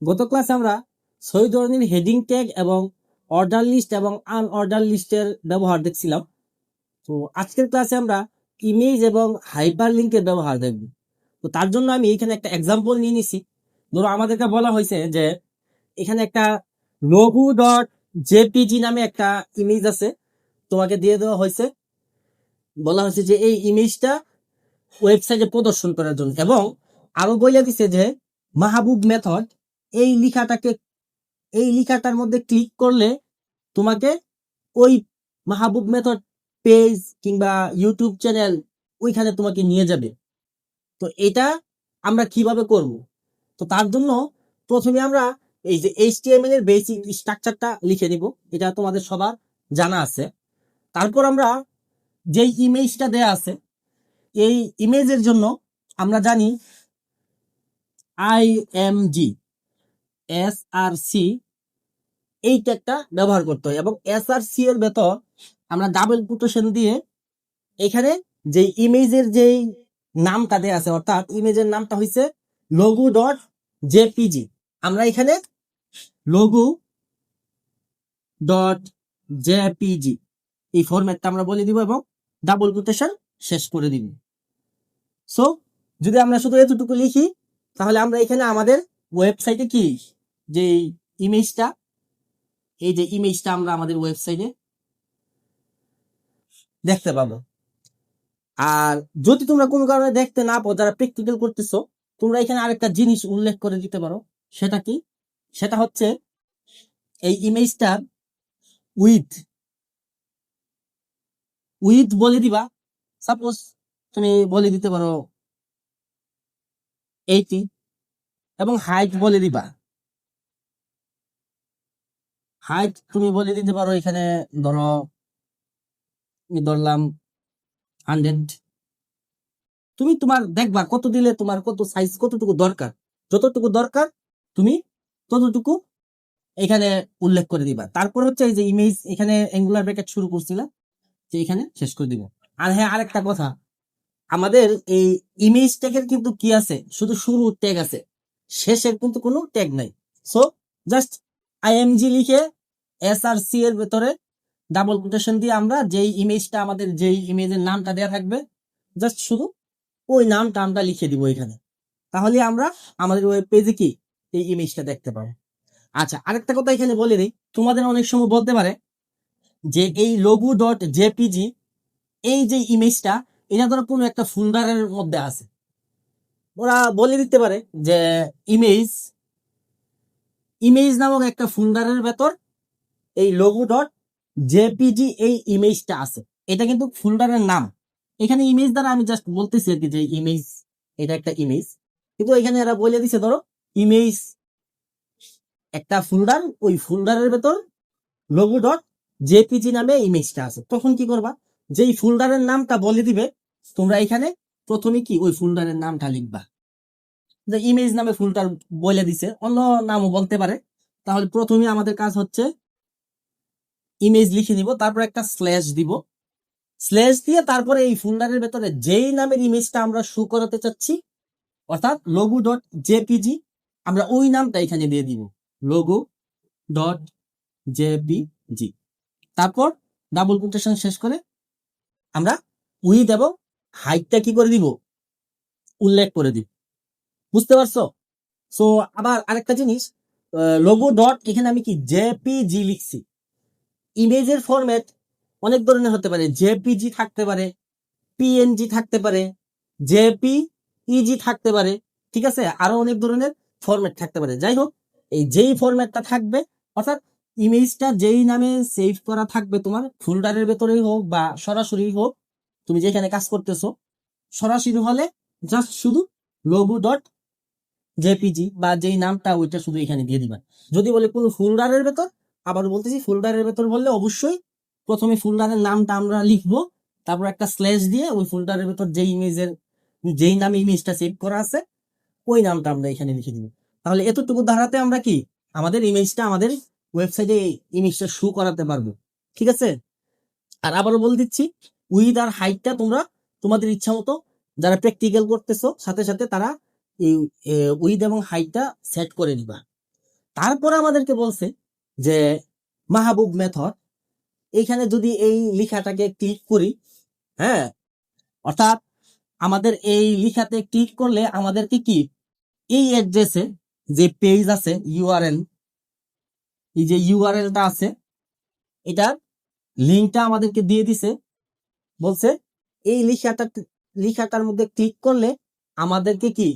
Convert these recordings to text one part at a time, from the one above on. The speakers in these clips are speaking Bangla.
গত ক্লাসে আমরা 6 ধরনের হেডিং ট্যাগ এবং অর্ডার লিস্ট এবং আনঅর্ডার লিস্টের ব্যবহার দেখছিলাম। তো আজকের ক্লাসে আমরা ইমেজ এবং হাইপার লিঙ্কের ব্যবহার দেখব। তো তার জন্য আমি এখানে একটা এক্সাম্পল নিয়ে নিছি। ধরো আমাদেরকে বলা হয়েছে যে এখানে একটা লঘু ডট জেপিজি নামে একটা ইমেজ আছে, তোমাকে দিয়ে দেওয়া হয়েছে। বলা হয়েছে যে এই ইমেজটা ওয়েবসাইটে প্রদর্শন করার জন্য, এবং আরো বলে দিছে যে মাহবুব মেথড এই লেখাটার মধ্যে ক্লিক করলে তোমাকে ওই মাহবুব মেথড পেজ কিংবা ইউটিউব চ্যানেল ওইখানে তোমাকে নিয়ে যাবে। তো এটা আমরা কিভাবে করব? তো তার জন্য প্রথমে আমরা এই যে HTML এর বেসিক স্ট্রাকচারটা লিখে নিব, এটা তোমাদের সবার জানা আছে। তারপর আমরা যেই ইমেজটা দেয়া আছে এই ইমেজের জন্য আমরা জানি IMG SRC এই ট্যাগটা ব্যবহার করতে হয়, এবং SRC এর ভেতর আমরা ডাবল কোটেশন দিয়ে এখানে যে ইমেজের যেই নামটা দেয়া আছে, অর্থাৎ ইমেজের নামটা হইছে লোগো ডট জেপিজি, আমরা এখানে লোগো ডট জেপিজি এই ফরম্যাটটা আমরা বলে দিব এবং ডাবল কোটেশন শেষ করে দিব। সো যদি আমরা শুধু এতটুকু লিখি তাহলে আমরা এখানে আমাদের ওয়েবসাইটে কি যে ইমেজটা, এই যে ইমেজটা আমরা আমাদের ওয়েবসাইটে দেখতে পাবো। আর যদি তোমরা কোনো কারণে দেখতে না পাও, যারা প্র্যাকটিক্যাল করতেছো, তোমরা এখানে আরেকটা জিনিস উল্লেখ করে দিতে পারো। সেটা কি? সেটা হচ্ছে এই ইমেজটার উইথ উইথ বলে দিবা। সাপোজ তুমি বলে দিতে পারো 80, এবং হাইট বলে দিবা, হাইট তুমি বলে দিতে পারো এখানে ধরো আমি ধরলাম 100। তুমি তোমার দেখবা কত দিলে তোমার কত সাইজ কতটুকু দরকার, যতটুকু দরকার তুমি ততটুকু এখানে উল্লেখ করে দিবা। তারপর হচ্ছে এই যে ইমেজ, এখানে অ্যাঙ্গুলার ব্র্যাকেট শুরু করছিলা, যে এখানে শেষ করে দিব। আর হ্যাঁ, আরেকটা কথা, আমাদের এই ইমেজ ট্যাগের কিন্তু কি আছে, শুধু শুরু ট্যাগ আছে, শেষের কিন্তু কোনো ট্যাগ নাই। সো জাস্ট IMG লিখে SRC এর ভেতরে ডাবল কোটেশন দিয়ে আমরা যেই ইমেজটা, আমাদের যেই ইমেজের নামটা দেয়া থাকবে, জাস্ট শুধু ওই নামটা আমরা লিখে দিব এখানে। তাহলে আমরা আমাদের ওয়েব পেজে কি এই ইমেজটা দেখতে পাবো। আচ্ছা, আরেকটা কথা এখানে বলে দিই, তোমাদের অনেক সময় বলতে পারে যে এই লোগো ডট জেপিজি এই যে ইমেজটা, এটা ধরো কোনো একটা ফোল্ডারের মধ্যে আছে। ওরা বলে দিতে পারে যে ইমেজ ইমেজ নামক একটা ফোল্ডারের ভেতর এই লোগো ডট জেপিজি এই ইমেজটা আছে। এটা কিন্তু ফোল্ডারের নাম। এখানে ইমেজ দ্বারা আমি জাস্ট বলতেছি আর কি যে ইমেজ, এটা একটা ইমেজ, কিন্তু এখানে এরা বলে দিছে ধরো ইমেজ একটা ফোল্ডার, ওই ফোল্ডারের ভেতর লোগো ডট জেপিজি নামে ইমেজটা আছে। তখন কি করবা, যেই ফোল্ডারের নামটা বলে দিবে, তোমরা এখানে প্রথমে কি ওই ফোল্ডারের নামটা লিখবা। যে ইমেজ নামে ফোল্ডার বলে দিছে, অন্য নামও বলতে পারে। তাহলে প্রথমে আমাদের কাজ হচ্ছে ইমেজ লিখে নিব, তারপর একটা স্ল্যাশ দিব, স্ল্যাশ দিয়ে তারপরে এই ফোল্ডারের ভেতরে যেই নামের ইমেজটা আমরা শো করাতে চাচ্ছি, অর্থাৎ লোগো ডট জেপিজি, আমরা ওই নামটা এখানে দিয়ে দিব, লোগো ডট জেপিজি। তারপর ডাবল কোটেশন শেষ করে আমরা উইথ এবং হাইটটা কি করে দিব, উল্লেখ করে দিব। বুঝতে পারছো? সো আবার আরেকটা জিনিস, লোগো ডট এখানে আমি কি জেপিজি লিখছি। ইমেজের ফরম্যাট অনেক ধরনের হতে পারে, জেপিজি থাকতে পারে, পিএনজি থাকতে পারে, জেপিইজি থাকতে পারে, ঠিক আছে, আরো অনেক ধরনের ফরম্যাট থাকতে পারে। যাই হোক, এই যেই ফরম্যাটটা থাকবে, অর্থাৎ ইমেজটা যেই নামে সেভ করা থাকবে তোমার ফোল্ডারের ভেতরেই হোক বা সরাসরি হোক, তুমি যেখানে কাজ করতেছো, সরাসরি হলে জাস্ট শুধু লোগো ডট জেপিজি বা যেই নামটা ওইটা শুধু এখানে দিয়ে দিবা। যদি বলে কোনো ফোল্ডারের ভেতর, আবার বলতেছি ফোল্ডারের ভেতর বললে অবশ্যই প্রথমে ফোল্ডারের নামটা আমরা লিখবো, তারপর একটা স্ল্যাশ দিয়ে ওই ফোল্ডারের ভেতর যেই নামে ইমেজটা সেভ করা আছে ওই নামটা আমরা এখানে লিখে দিব। তাহলে এতটুকু ধারাতে আমরা কি আমাদের ইমেজটা, আমাদের ওয়েবসাইটে ইমেজটা শো করাতে পারবো। ঠিক আছে? আর আবারও বলে দিচ্ছি, উইথ আর হাইটটা তোমরা তোমাদের ইচ্ছা মতো, যারা প্র্যাকটিক্যাল করতেছো সাথে সাথে তারা এই উইথ এবং হাইটটা সেট করে নিবা। তারপরে আমাদেরকে বলছে যে মাহবুব মেথড, এইখানে যদি এই লেখাটাকে ক্লিক করি, হ্যাঁ, অর্থাৎ আমাদের এই লেখাতে ক্লিক করলে আমাদেরকে কি এই অ্যাড্রেসে যে পেজ আছে ইউআরএল, এই যে ইউআরএলটা আছে এটার লিঙ্কটা আমাদেরকে দিয়ে দিছে, বলছে এই লেখাটার মধ্যে ক্লিক করলে আমাদেরকে কি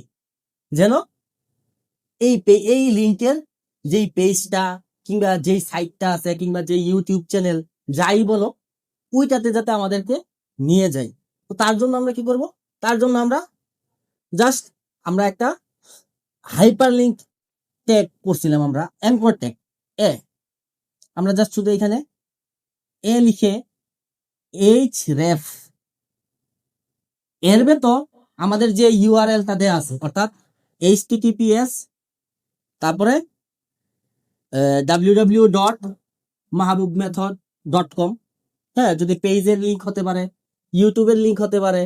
যেন এই লিঙ্কের যেই পেজটা কিংবা যেই সাইটটা আছে কিংবা যে ইউটিউব চ্যানেল যাই বলো ওইটাতে যাতে আমাদেরকে নিয়ে যায়। তো তার জন্য আমরা কি করব, তার জন্য আমরা জাস্ট আমরা একটা হাইপার লিঙ্ক ট্যাগ করছিলাম, আমরা অ্যাঙ্কর ট্যাগ এ, আমরা জাস্ট শুধু এখানে এ লিখে এইচ রেফ এর ভেতর আমাদের যে ইউআরএলটা দেয়া আছে অর্থাৎ https তারপরে www.mahabubmethod.com, হ্যাঁ, যদি পেজের লিংক হতে পারে, ইউটিউবের লিংক হতে পারে,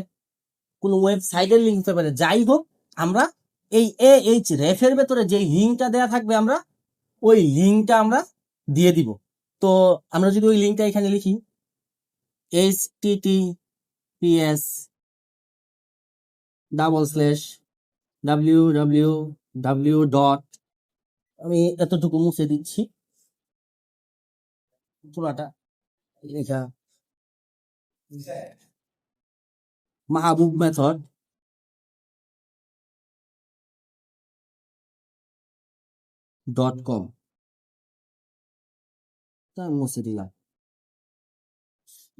কোন ওয়েবসাইটের লিংক হতে পারে, যাই হোক আমরা এই রেফ এর ভেতরে যে লিংকটা দেয়া থাকবে আমরা ওই লিংকটা আমরা দিয়ে দিব। তো আমরা যদি ওই লিংকটা এখানে লিখি https://www. আমি এতটুকু মুছে দিচ্ছি, পুরাটা লেখা মাহবুব মেথড .com মুছে দিলাম,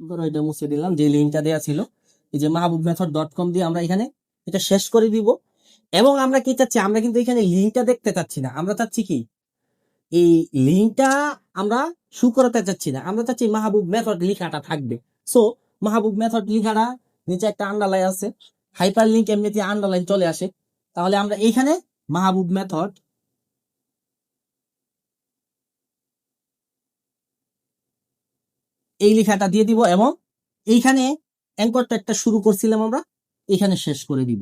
ধরো এটা মুছে দিলাম, যে লিঙ্কটা দেওয়া ছিল এই যে মাহবুব মেথড .com দিয়ে আমরা এখানে এটা শেষ করে দিব। এবং আমরা কি চাচ্ছি, আমরা কিন্তু এখানে লিঙ্কটা দেখতে চাচ্ছি না, আমরা চাচ্ছি কি এই লিঙ্কটা আমরা শু করাতে চাচ্ছি না, আমরা চাচ্ছি মাহবুব মেথড লেখাটা থাকবে। সো মাহবুব মেথড লেখাটা নিচে একটা আন্ডারলাইন আছে, হাইপার লিঙ্ক এমনিতে আন্ডারলাইন চলে আসে, তাহলে আমরা এইখানে মাহবুব মেথড এই লেখাটা দিয়ে দিব এবং এইখানে অ্যাঙ্কর ট্যাগটা শুরু করছিলাম আমরা এখানে শেষ করে দিব।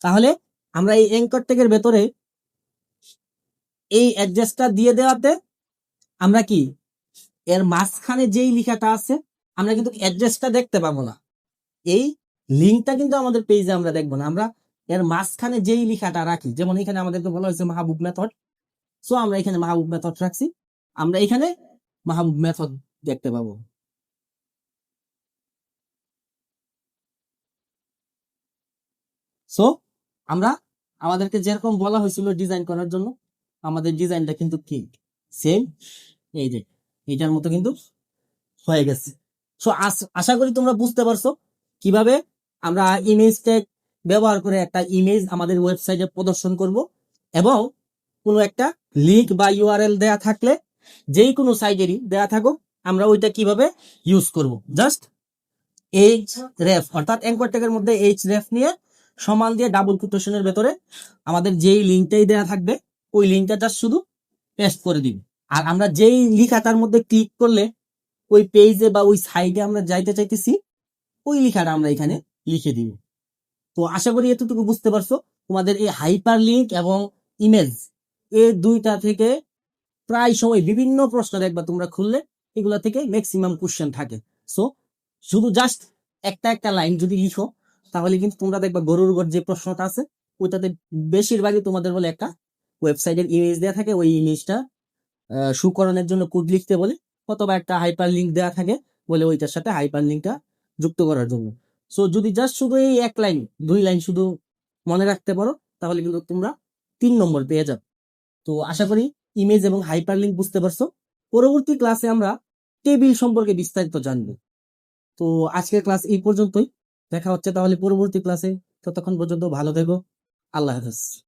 তাহলে আমরা এই অ্যাঙ্কর ট্যাগের ভেতরে এই অ্যাড্রেসটা দিয়ে দেওয়াতে আমরা কি এর মাঝখানে যেই লেখাটা আছে আমরা কিন্তু অ্যাড্রেসটা দেখতে পাবো না, এই লিঙ্কটা কিন্তু আমাদের পেজে আমরা দেখবো না, আমরা এর মাঝখানে যেই লেখাটা রাখি, যেমন এখানে আমাদেরকে বলা হয়েছে মাহবুব মেথড, সো আমরা এখানে মাহবুব মেথড রাখছি, আমরা এখানে মাহবুব মেথড দেখতে পাবো। সো আমরা আমাদেরকে যেরকম বলা হয়েছিল ডিজাইন করার জন্য আমাদের ডিজাইনটা কিন্তু কি সেম, এই যে এইটার মতো কিন্তু হয়ে গেছে। সো আশা করি তোমরা বুঝতে পারছো কিভাবে আমরা ইমেজ ট্যাগ ব্যবহার করে একটা ইমেজ আমাদের ওয়েবসাইটে প্রদর্শন করব এবং কোনো একটা লিংক বা ইউআরএল দেয়া থাকলে যেই কোনো সাইটেরই দেয়া থাকুক আমরা ওইটা কিভাবে ইউজ করব। জাস্ট এইচ রেফ অর্থাৎ অ্যাঙ্কর ট্যাগের মধ্যে এইচ রেফ নিয়ে সমান দিয়ে ডাবল কোটেশনের ভেতরে আমাদের যেই লিঙ্কটাই দেয়া থাকবে ওই লিঙ্কটা জাস্ট শুধু পেস্ট করে দিবি, আর আমরা যেই লেখাটার মধ্যে ক্লিক করলে ওই পেজে বা ওই সাইটে আমরা যাইতে চাইতেছি ওই লেখাটা আমরা এখানে লিখে দিব। তো আশা করি এতটুকু বুঝতে পারছো। তোমাদের এই হাইপার লিঙ্ক এবং ইমেজ এই দুইটা থেকে প্রায় সময় বিভিন্ন প্রশ্ন দেখবা তোমরা খুললে এগুলা থেকে ম্যাক্সিমাম কোশ্চেন থাকে। সো শুধু জাস্ট একটা একটা লাইন যদি লিখো তাহলে কিন্তু তোমরা দেখবা গরুর গড় যে প্রশ্নটা আছে ওইটাতে বেশিরভাগই তোমাদের বলে একটা ওয়েবসাইটের ইমেজ দেওয়া থাকে, ওই ইমেজটা সুকরণের জন্য কোড লিখতে বলে, অথবা একটা হাইপার লিঙ্ক দেওয়া থাকে বলে ওইটার সাথে হাইপার লিঙ্কটা যুক্ত করার জন্য। সো যদি জাস্ট শুধু এই এক লাইন দুই লাইন শুধু মনে রাখতে পারো তাহলে কিন্তু তোমরা 3 নম্বর পেয়ে যাবে। তো আশা করি ইমেজ এবং হাইপার লিঙ্ক বুঝতে পারছো। পরবর্তী ক্লাসে আমরা টেবিল সম্পর্কে বিস্তারিত জানবো। তো আজকের ক্লাস এই পর্যন্তই, দেখা হচ্ছে তাহলে পরবর্তী ক্লাসে। ততক্ষণ পর্যন্ত ভালো থেকো, আল্লাহ হাফেজ।